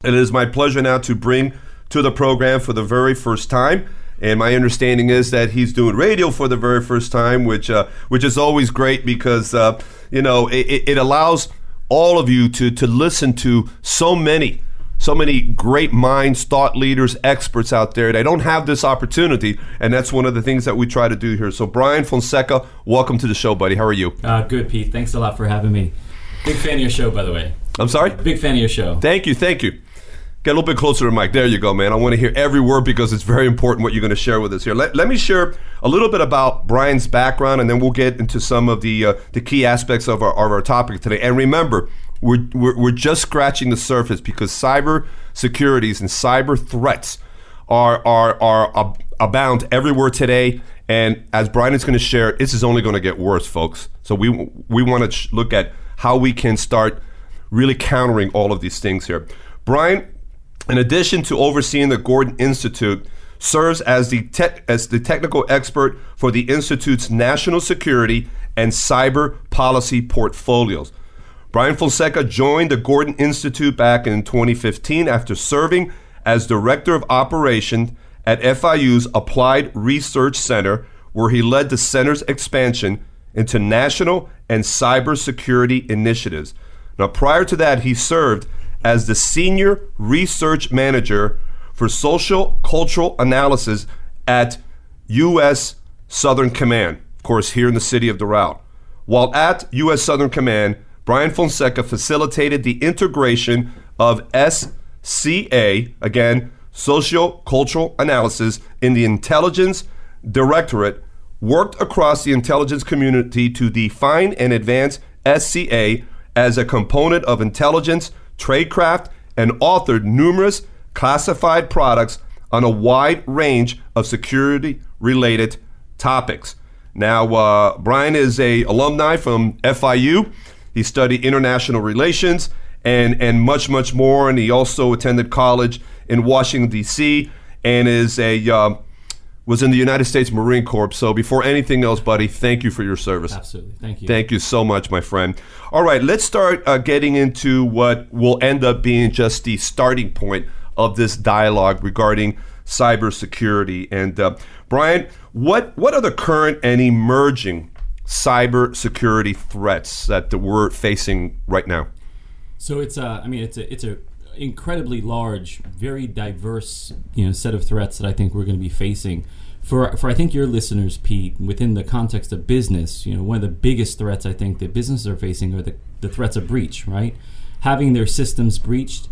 It is my pleasure now to bring to the program for the very first time. And my understanding is that he's doing radio for the very first time, which is always great because, it allows all of you to listen to so many great minds, thought leaders, experts out there. They don't have this opportunity, and that's one of the things that we try to do here. So Brian Fonseca, welcome to the show, buddy. How are you? Good, Pete. Thanks a lot for having me. Big fan of your show, by the way. I'm sorry? Big fan of your show. Thank you. Get a little bit closer to the mic. There you go, man. I want to hear every word because it's very important what you're going to share with us here. Let me share a little bit about Brian's background, and then we'll get into some of the key aspects of our topic today. And remember, we're just scratching the surface because cyber securities and cyber threats are abound everywhere today. And as Brian is going to share, this is only going to get worse, folks. So we want to look at how we can start really countering all of these things here. Brian, in addition to overseeing the Gordon Institute, serves as the technical expert for the Institute's national security and cyber policy portfolios. Brian Fonseca joined the Gordon Institute back in 2015 after serving as Director of Operations at FIU's Applied Research Center, where he led the center's expansion into national and cybersecurity initiatives. Now, prior to that, he served as the Senior Research Manager for Social Cultural Analysis at U.S. Southern Command, of course, here in the city of Doral. While at U.S. Southern Command, Brian Fonseca facilitated the integration of SCA, again, Social Cultural Analysis, in the Intelligence Directorate, worked across the intelligence community to define and advance SCA as a component of intelligence, tradecraft, and authored numerous classified products on a wide range of security-related topics. Now, Brian is an alumni from FIU. He studied international relations and much, much more, and he also attended college in Washington, D.C., and was in the United States Marine Corps. So before anything else, buddy, thank you for your service. Absolutely. Thank you. Thank you so much, my friend. All right, let's start getting into what will end up being just the starting point of this dialogue regarding cybersecurity. And Brian, what are the current and emerging cybersecurity threats that we're facing right now? So it's a incredibly large, very diverse, set of threats that I think we're going to be facing. For I think your listeners, Pete, within the context of business, one of the biggest threats I think that businesses are facing are the threats of breach, right? Having their systems breached.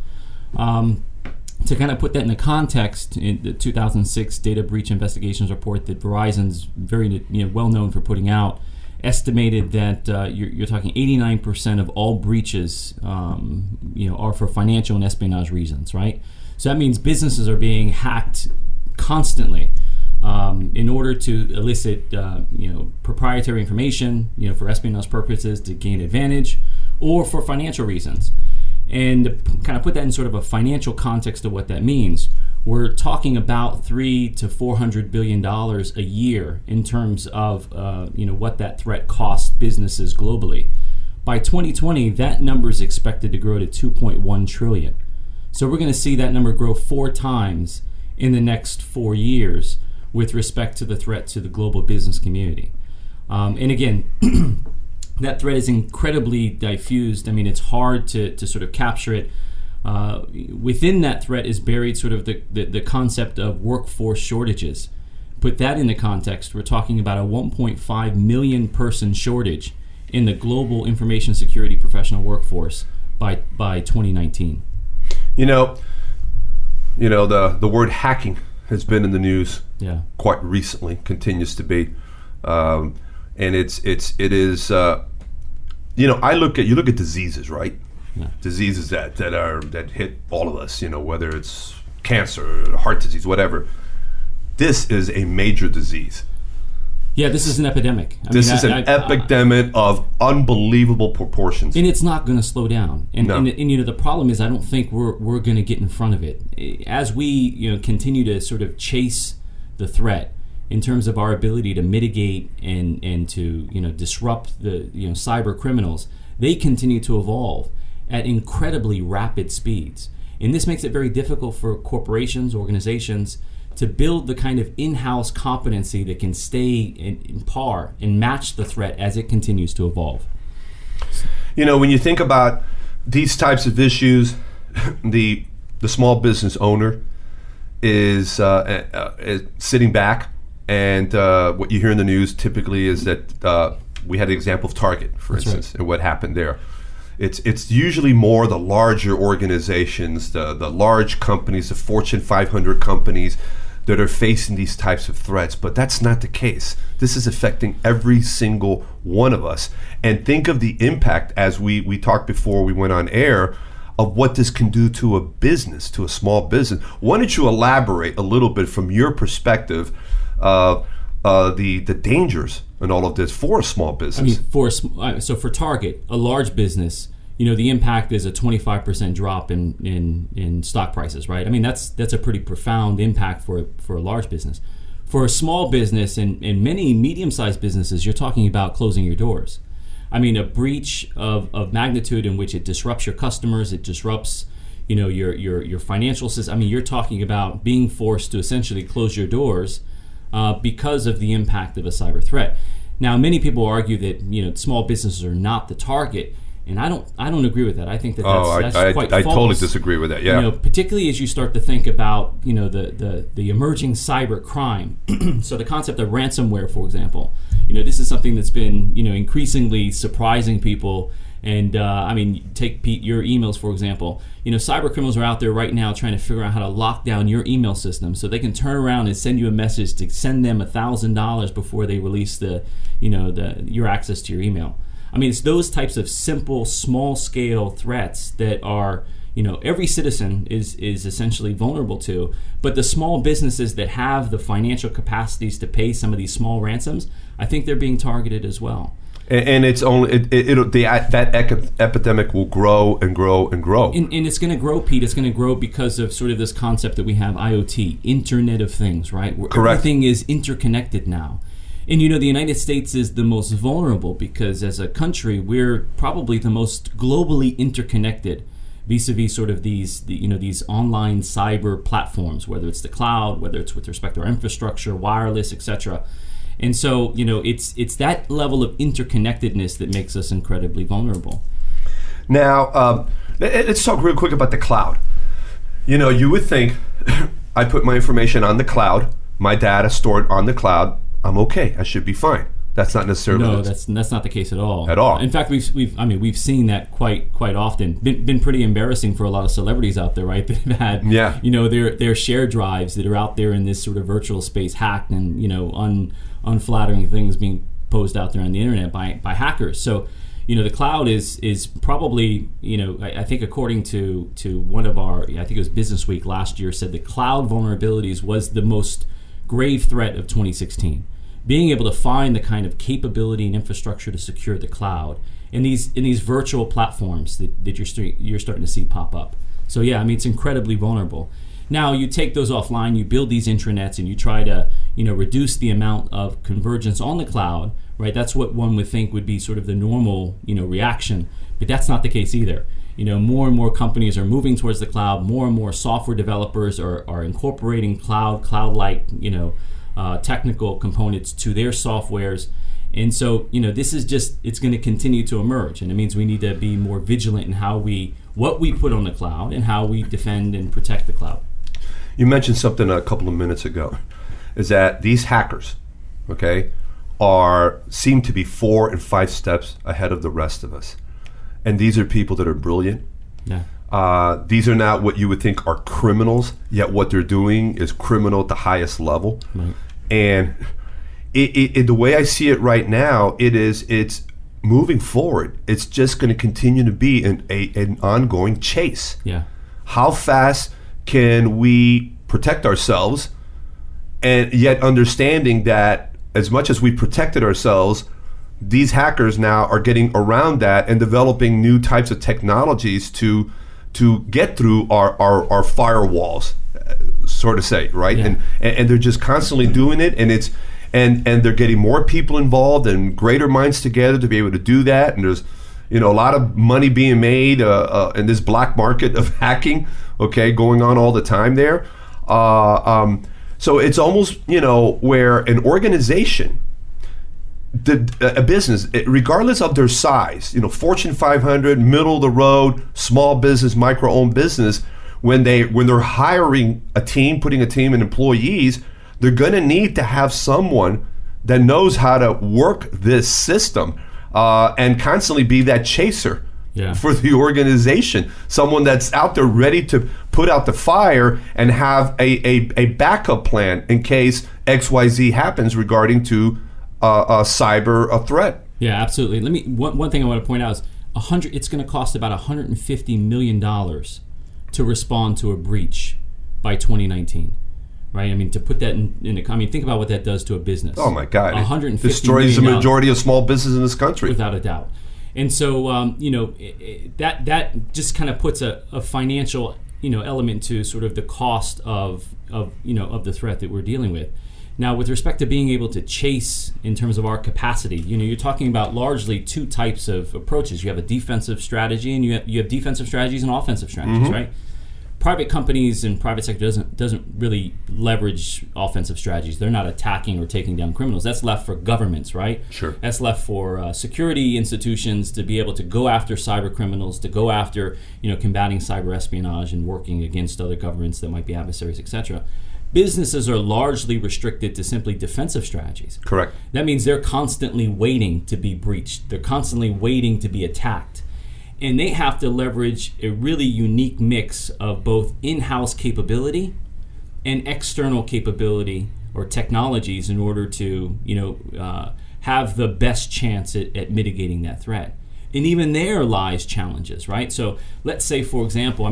To kind of put that into context, in the 2006 Data Breach Investigations report that Verizon's very well known for putting out, estimated that you're talking 89% of all breaches are for financial and espionage reasons, right? So that means businesses are being hacked constantly in order to elicit proprietary information, for espionage purposes to gain advantage, or for financial reasons. And to kind of put that in sort of a financial context of what that means, we're talking about $300 to $400 billion a year in terms of what that threat costs businesses globally. By 2020, that number is expected to grow to 2.1 trillion. So we're going to see that number grow 4 times in the next 4 years with respect to the threat to the global business community. And again, that threat is incredibly diffused. I mean, it's hard to sort of capture it. Within that threat is buried sort of the concept of workforce shortages. Put that into context, we're talking about a 1.5 million person shortage in the global information security professional workforce by 2019. The word hacking has been in the news quite recently, continues to be. And it is I look at diseases, right? Yeah. Diseases that hit all of us, whether it's cancer, heart disease, whatever. This is a major disease. Yeah, this is an epidemic. This is an epidemic of unbelievable proportions, and it's not going to slow down. And the problem is, I don't think we're going to get in front of it as we continue to sort of chase the threat in terms of our ability to mitigate and to disrupt the cyber criminals. They continue to evolve at incredibly rapid speeds. And this makes it very difficult for corporations, organizations, to build the kind of in-house competency that can stay in par and match the threat as it continues to evolve. When you think about these types of issues, the small business owner is sitting back, and what you hear in the news typically is that we had the example of Target, for That's instance, right. and what happened there. It's usually more the larger organizations, the large companies, the Fortune 500 companies that are facing these types of threats, but that's not the case. This is affecting every single one of us. And think of the impact, as we talked before we went on air, of what this can do to a business, to a small business. Why don't you elaborate a little bit from your perspective the dangers in all of this for a small business? So for Target, a large business, the impact is a 25% drop in stock prices, right? I mean, that's a pretty profound impact for a large business. For a small business and many medium-sized businesses, you're talking about closing your doors. I mean, a breach of magnitude in which it disrupts your customers, it disrupts, your financial system. I mean, you're talking about being forced to essentially close your doors because of the impact of a cyber threat. Now, many people argue that small businesses are not the target. And I don't agree with that. I think that's quite false. I totally disagree with that. Yeah. Particularly as you start to think about the emerging cyber crime. So the concept of ransomware, for example, this is something that's been increasingly surprising people. And take Pete, your emails, for example. Cyber criminals are out there right now trying to figure out how to lock down your email system so they can turn around and send you a message to send them $1,000 before they release your access to your email. I mean, it's those types of simple, small-scale threats that are, every citizen is essentially vulnerable to. But the small businesses that have the financial capacities to pay some of these small ransoms, I think they're being targeted as well. And it's only that epidemic will grow and grow and grow. And it's going to grow, Pete. It's going to grow because of sort of this concept that we have, IoT, Internet of Things, right? Where Correct. Everything is interconnected now. And the United States is the most vulnerable because as a country, we're probably the most globally interconnected vis-a-vis sort of these online cyber platforms, whether it's the cloud, whether it's with respect to our infrastructure, wireless, etc. And so, it's that level of interconnectedness that makes us incredibly vulnerable. Now, let's talk real quick about the cloud. You would think I put my information on the cloud, my data stored on the cloud, I'm okay. I should be fine. That's not necessarily that's not the case at all. At all. In fact, we've seen that quite often. Been pretty embarrassing for a lot of celebrities out there, right? That have had their share drives that are out there in this sort of virtual space hacked and unflattering things being posed out there on the internet by hackers. So the cloud is probably I think according to one of our I think it was Business Week last year said the cloud vulnerabilities was the most grave threat of 2016. Being able to find the kind of capability and infrastructure to secure the cloud in these virtual platforms that you're starting to see pop up. So yeah, I mean, it's incredibly vulnerable. Now you take those offline, you build these intranets, and you try to reduce the amount of convergence on the cloud. Right, that's what one would think would be sort of the normal reaction, but that's not the case either. More and more companies are moving towards the cloud. More and more software developers are incorporating cloud-like technical components to their softwares. And so, this is it's going to continue to emerge. And it means we need to be more vigilant in what we put on the cloud and how we defend and protect the cloud. You mentioned something a couple of minutes ago, is that these hackers, seem to be 4 and 5 steps ahead of the rest of us. And these are people that are brilliant. Yeah. These are not what you would think are criminals, yet what they're doing is criminal at the highest level. Right. And the way I see it right now, it's moving forward. It's just going to continue to be an ongoing chase. Yeah. How fast can we protect ourselves, and yet understanding that as much as we protected ourselves, these hackers now are getting around that and developing new types of technologies to get through our firewalls, sort of say, right? Yeah. And they're just constantly doing it, and they're getting more people involved and greater minds together to be able to do that. And a lot of money being made in this black market of hacking, okay, going on all the time there. So it's almost, where an organization, a business, regardless of their size, Fortune 500, middle of the road, small business, micro-owned business, when they're hiring a team, putting a team in employees, they're going to need to have someone that knows how to work this system and constantly be that chaser for the organization. Someone that's out there ready to put out the fire and have a backup plan in case XYZ happens regarding to a cyber threat. Yeah, absolutely. One thing I want to point out is it's going to cost about $150 million to respond to a breach by 2019. Right? I mean, to put that think about what that does to a business. Oh my God. $150 destroys the majority of small businesses in this country. Without a doubt. And so, that just kind of puts a financial, element to sort of the cost of the threat that we're dealing with. Now, with respect to being able to chase in terms of our capacity, you're talking about largely two types of approaches. You have a defensive strategy, and you have defensive strategies and offensive strategies, right? Private companies and private sector doesn't really leverage offensive strategies. They're not attacking or taking down criminals. That's left for governments, right? Sure. That's left for security institutions to be able to go after cyber criminals, to go after combating cyber espionage and working against other governments that might be adversaries, etc. Businesses are largely restricted to simply defensive strategies. Correct. That means they're constantly waiting to be breached. They're constantly waiting to be attacked. And they have to leverage a really unique mix of both in-house capability and external capability or technologies in order to, have the best chance at mitigating that threat. And even there lies challenges, right? So let's say, for example,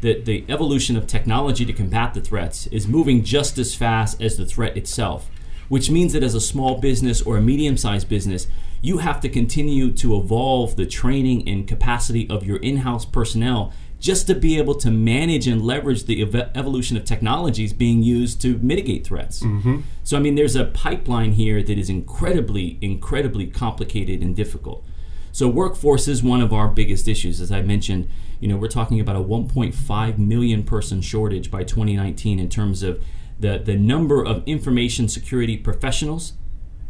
the evolution of technology to combat the threats is moving just as fast as the threat itself, which means that as a small business or a medium-sized business, you have to continue to evolve the training and capacity of your in-house personnel just to be able to manage and leverage the evolution of technologies being used to mitigate threats. Mm-hmm. So, there's a pipeline here that is incredibly, incredibly complicated and difficult. So workforce is one of our biggest issues. As I mentioned, we're talking about a 1.5 million person shortage by 2019 in terms of the number of information security professionals,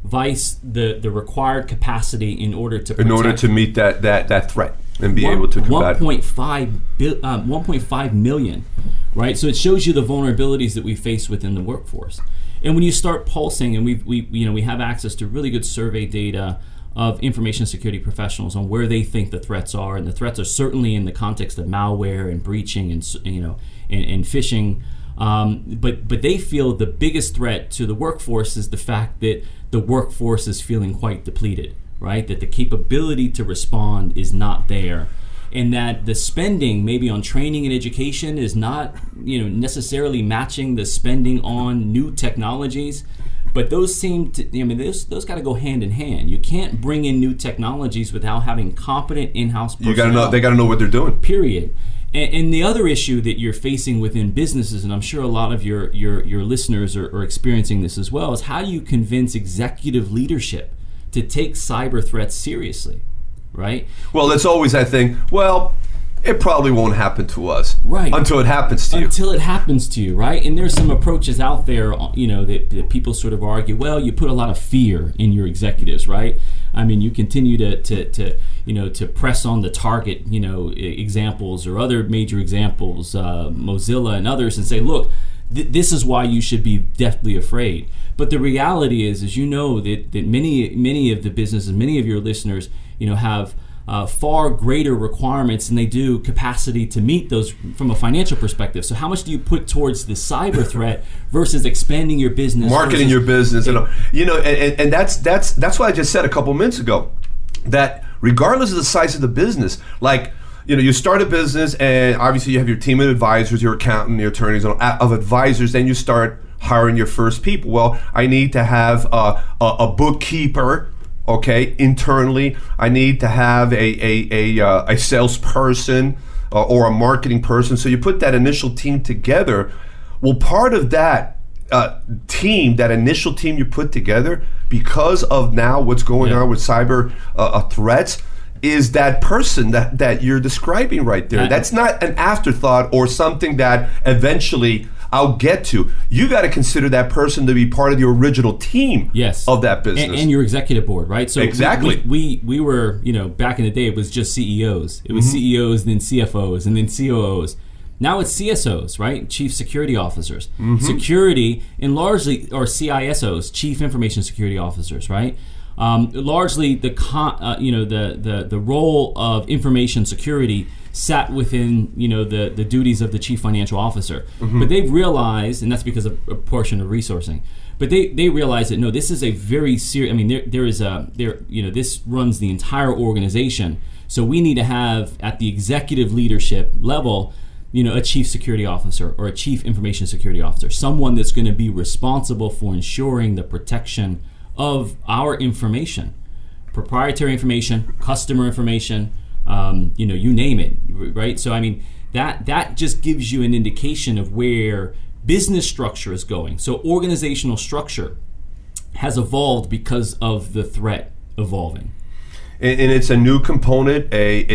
vice the required capacity in order to meet that threat and be able to combat 1.5 million, right? So it shows you the vulnerabilities that we face within the workforce. And when you start pulsing, and we have access to really good survey data of information security professionals on where they think the threats are, and the threats are certainly in the context of malware and breaching and phishing. But they feel the biggest threat to the workforce is the fact that the workforce is feeling quite depleted, right? That the capability to respond is not there, and that the spending maybe on training and education is not necessarily matching the spending on new technologies. But those seem to, those got to go hand in hand. You can't bring in new technologies without having competent in-house personnel. They got to know what they're doing. Period. And the other issue that you're facing within businesses, and I'm sure a lot of your listeners are experiencing this as well, is how do you convince executive leadership to take cyber threats seriously, right? Well, it's always that thing, it probably won't happen to us. Right. Until it happens to you. Until it happens to you, right? And there's some approaches out there, that people sort of argue, you put a lot of fear in your executives, right? You continue to press on the Target, examples or other major examples, Mozilla and others, and say, look, this is why you should be deathly afraid. But the reality is that many of the businesses, many of your listeners, have far greater requirements than they do capacity to meet those from a financial perspective. So how much do you put towards the cyber threat versus expanding your business, marketing your business, and that's what I just said a couple minutes ago, that regardless of the size of the business, you start a business and obviously you have your team of advisors, your accountant, your attorneys of advisors, then you start hiring your first people. Well, I need to have a bookkeeper. Okay, internally, I need to have a salesperson or a marketing person. So you put that initial team together. Well, part of that team, that initial team you put together, because of now what's going on with cyber threats, is that person that you're describing right there. That's not an afterthought or something that eventually I'll get to. You got to consider that person to be part of the original team of that business. And your executive board, right? So exactly. We were, back in the day, it was just CEOs. It was CEOs, then CFOs, and then COOs. Now it's CSOs, right? Chief Security Officers. Security, and largely, or CISOs, Chief Information Security Officers, right? Largely, the role of information security sat within the duties of the chief financial officer. But they've realized, and that's because of a portion of resourcing. But they realize that no, this is a very serious. I mean, this runs the entire organization. So we need to have at the executive leadership level, a chief security officer or a chief information security officer, someone that's going to be responsible for ensuring the protection of our information, proprietary information, customer information, you name it, right? So I mean, that just gives you an indication of where business structure is going. So organizational structure has evolved because of the threat evolving. And it's a new component,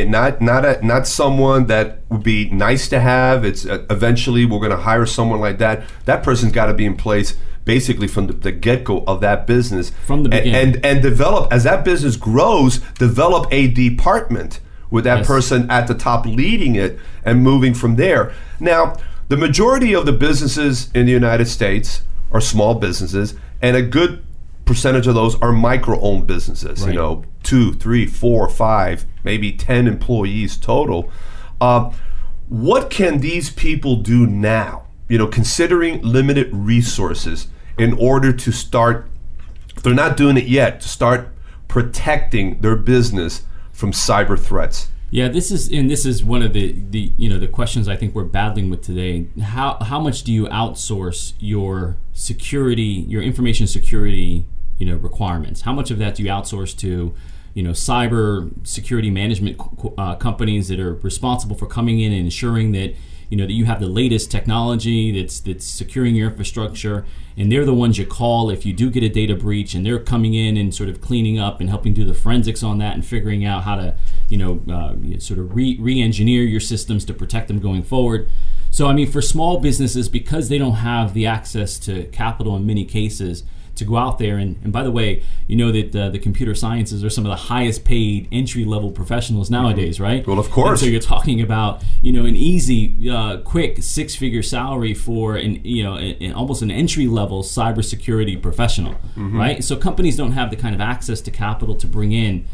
not someone that would be nice to have. It's eventually we're going to hire someone like that. That person's got to be in place basically from the get-go of that business. From the beginning. And develop, as that business grows, develop a department with that person at the top leading it and moving from there. Now, the majority of the businesses in the United States are small businesses, and a good percentage of those are micro-owned businesses, right. 2, 3, 4, 5, maybe 10 employees total. What can these people do now, considering limited resources, in order to start, if they're not doing it yet, to start protecting their business from cyber threats? Yeah, this is one of the questions I think we're battling with today. How much do you outsource your security, your information security, requirements? How much of that do you outsource to, cyber security management companies that are responsible for coming in and ensuring that that you have the latest technology that's securing your infrastructure, and they're the ones you call if you do get a data breach, and they're coming in and sort of cleaning up and helping do the forensics on that and figuring out how to sort of re-engineer your systems to protect them going forward. So I mean, for small businesses, because they don't have the access to capital in many cases to go out there, and by the way, that the computer sciences are some of the highest paid entry-level professionals nowadays, right? Well, of course. And so you're talking about an easy, quick six-figure salary for almost an entry-level cybersecurity professional, right? So companies don't have the kind of access to capital to bring in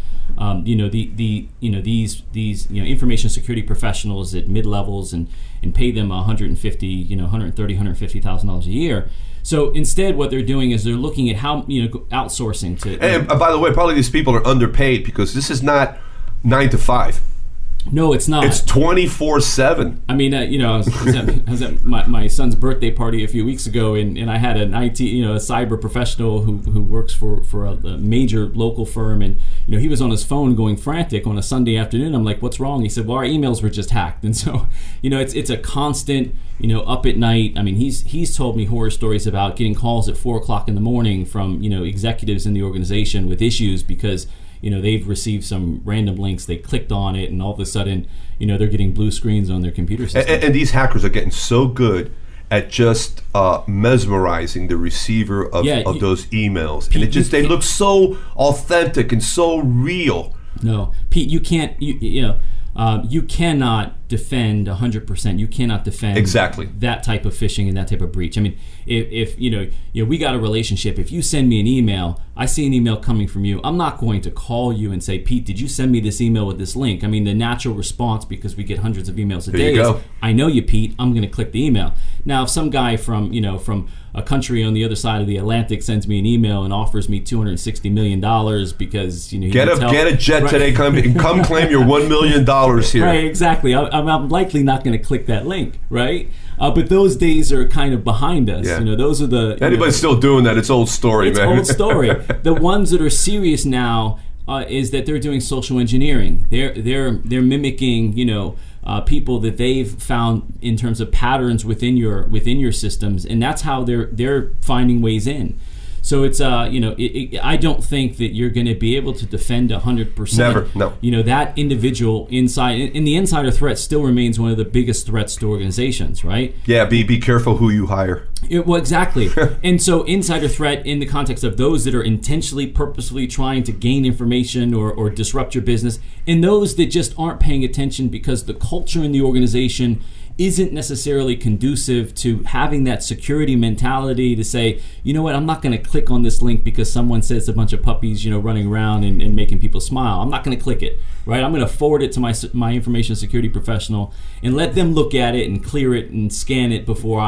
these information security professionals at mid-levels and pay them $150,000 a year. So instead, what they're doing is they're looking at how outsourcing to. And by the way, probably these people are underpaid because this is not 9 to 5. No, it's not. It's 24/7. I mean, I was at my son's birthday party a few weeks ago, and I had an IT, a cyber professional who works for a major local firm, and he was on his phone going frantic on a Sunday afternoon. I'm like, "What's wrong?" He said, "Well, our emails were just hacked," and so it's a constant up at night. I mean, he's told me horror stories about getting calls at 4:00 in the morning from executives in the organization with issues because they've received some random links, they clicked on it, and all of a sudden, they're getting blue screens on their computer system. And these hackers are getting so good at just mesmerizing the receiver of those emails. And they look so authentic and so real. No, Pete, you can't, you cannot defend 100%. You cannot defend exactly that type of phishing and that type of breach. I mean, if we got a relationship. If you send me an email, I see an email coming from you, I'm not going to call you and say, Pete, did you send me this email with this link? I mean, the natural response, because we get hundreds of emails a day, is, I know you, Pete, I'm going to click the email. Now, if some guy from a country on the other side of the Atlantic sends me an email and offers me $260 million because get a jet today, come claim your $1 million here. Right, exactly. I'm likely not going to click that link, right? But those days are kind of behind us. Yeah. Those are the anybody's still doing that. It's old story, man. It's old story. The ones that are serious now is that they're doing social engineering. They're mimicking people that they've found in terms of patterns within your systems, and that's how they're finding ways in. So it's I don't think that you're going to be able to defend 100%. Never, no. That individual inside, and the insider threat still remains one of the biggest threats to organizations, right? Yeah, be careful who you hire. Well, exactly. And so insider threat in the context of those that are intentionally, purposefully trying to gain information or disrupt your business, and those that just aren't paying attention because the culture in the organization isn't necessarily conducive to having that security mentality to say, you know what, I'm not going to click on this link because someone says a bunch of puppies, running around and making people smile. I'm not going to click it, right? I'm going to forward it to my information security professional and let them look at it and clear it and scan it before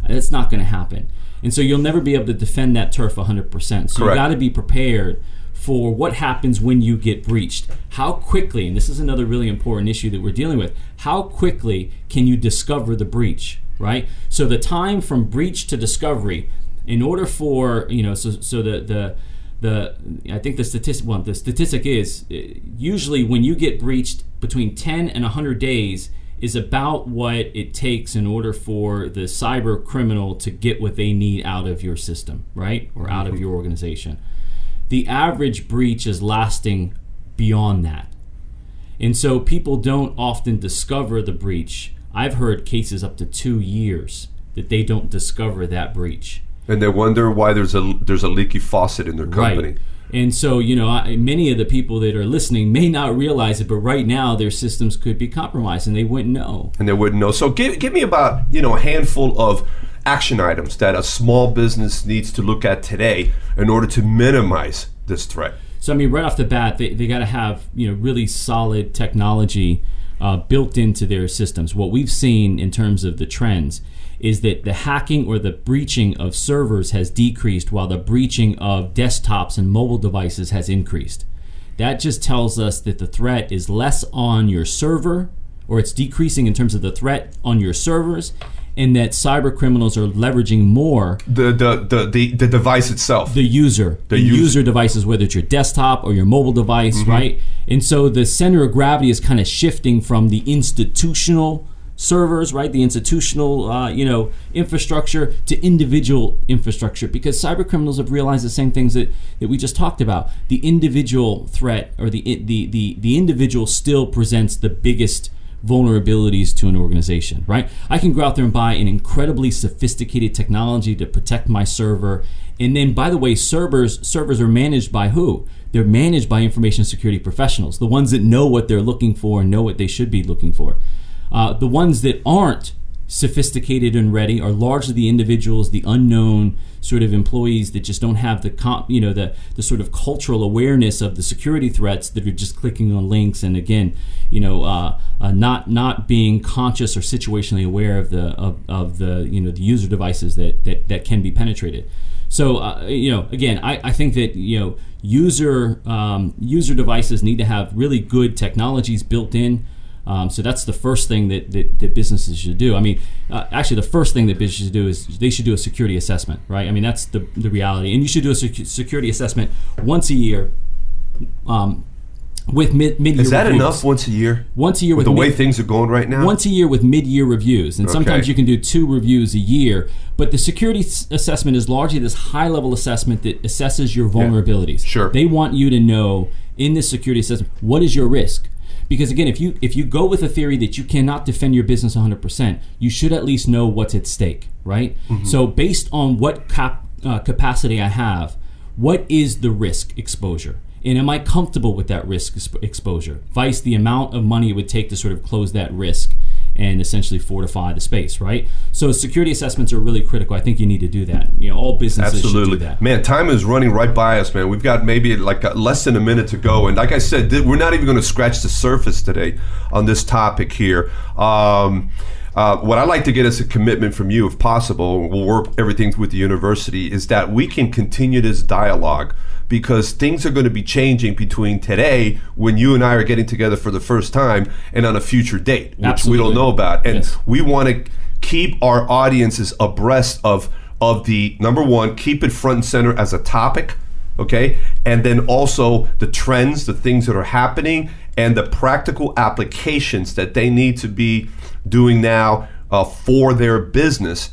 that's not going to happen. And so you'll never be able to defend that turf 100%. So you got to be prepared for what happens when you get breached. How quickly, and this is another really important issue that we're dealing with, how quickly can you discover the breach, right? So the time from breach to discovery, in order for, the I think the statistic is usually when you get breached, between 10 and 100 days is about what it takes in order for the cyber criminal to get what they need out of your system, right? Or out of your organization. The average breach is lasting beyond that. And so people don't often discover the breach. I've heard cases up to 2 years that they don't discover that breach. And they wonder why there's a leaky faucet in their company. Right. And so, many of the people that are listening may not realize it, but right now their systems could be compromised and they wouldn't know. So give me about, a handful of action items that a small business needs to look at today in order to minimize this threat. So, right off the bat, they got to have, really solid technology built into their systems. What we've seen in terms of the trends is that the hacking or the breaching of servers has decreased while the breaching of desktops and mobile devices has increased. That just tells us that the threat is less on your server, or it's decreasing in terms of the threat on your servers, and that cyber criminals are leveraging more the device itself, the user devices, whether it's your desktop or your mobile device, right? And so the center of gravity is kind of shifting from the institutional servers, right, the institutional infrastructure to individual infrastructure, because cyber criminals have realized the same things that we just talked about. The individual threat, or the individual still presents the biggest vulnerabilities to an organization, right? I can go out there and buy an incredibly sophisticated technology to protect my server, and then, by the way, servers are managed by who? They're managed by information security professionals, the ones that know what they're looking for and know what they should be looking for. The ones that aren't sophisticated and ready are largely the individuals, the unknown sort of employees that just don't have the sort of cultural awareness of the security threats, that are just clicking on links and, again, not being conscious or situationally aware of the user devices that can be penetrated. So again, I think that user devices need to have really good technologies built in. So that's the first thing that businesses should do. Actually, the first thing that businesses should do is they should do a security assessment, right? That's the reality. And you should do a security assessment once a year with mid-year Is that reviews. enough once a year? Once a year with the way things are going right now? Once a year with mid-year reviews. And sometimes you can do 2 reviews a year. But the security assessment is largely this high-level assessment that assesses your vulnerabilities. Yeah, sure. They want you to know in this security assessment, what is your risk? Because, again, if you go with a theory that you cannot defend your business 100%, you should at least know what's at stake, right? Mm-hmm. So based on what capacity I have, what is the risk exposure? And am I comfortable with that risk exposure? Vice the amount of money it would take to sort of close that risk and essentially fortify the space, right? So security assessments are really critical. I think you need to do that. All businesses should do that. Man, time is running right by us, man. We've got maybe less than a minute to go. And like I said, we're not even going to scratch the surface today on this topic here. What I'd like to get as a commitment from you, if possible, we'll work everything with the university, is that we can continue this dialogue, because things are going to be changing between today, when you and I are getting together for the first time, and on a future date, which Absolutely. we don't know about. And yes. we want to keep our audiences abreast of the, number one, keep it front and center as a topic, okay? And then also the trends, the things that are happening, and the practical applications that they need to be doing now for their business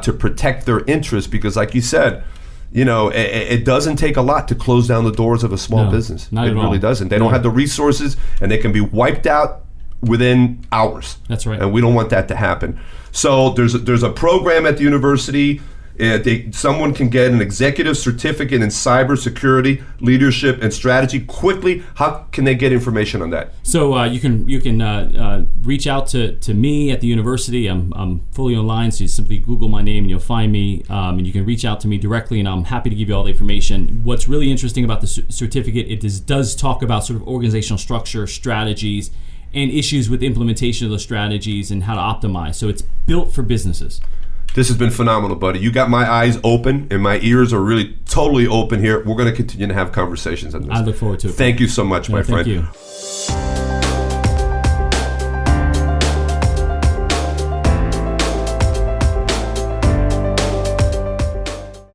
to protect their interests. Because like you said, it doesn't take a lot to close down the doors of a small business. Not it at really all. doesn't. They don't have the resources, and they can be wiped out within hours. That's right. And we don't want that to happen. So there's a program at the university. Someone can get an executive certificate in cybersecurity, leadership, and strategy quickly. How can they get information on that? So you can reach out to me at the university. I'm fully online, so you simply Google my name and you'll find me. And you can reach out to me directly, and I'm happy to give you all the information. What's really interesting about the certificate, it does talk about sort of organizational structure, strategies, and issues with implementation of those strategies and how to optimize. So it's built for businesses. This has been phenomenal, buddy. You got my eyes open, and my ears are really totally open here. We're going to continue to have conversations on this. I look forward to it. Thank you so much, my friend. Thank you.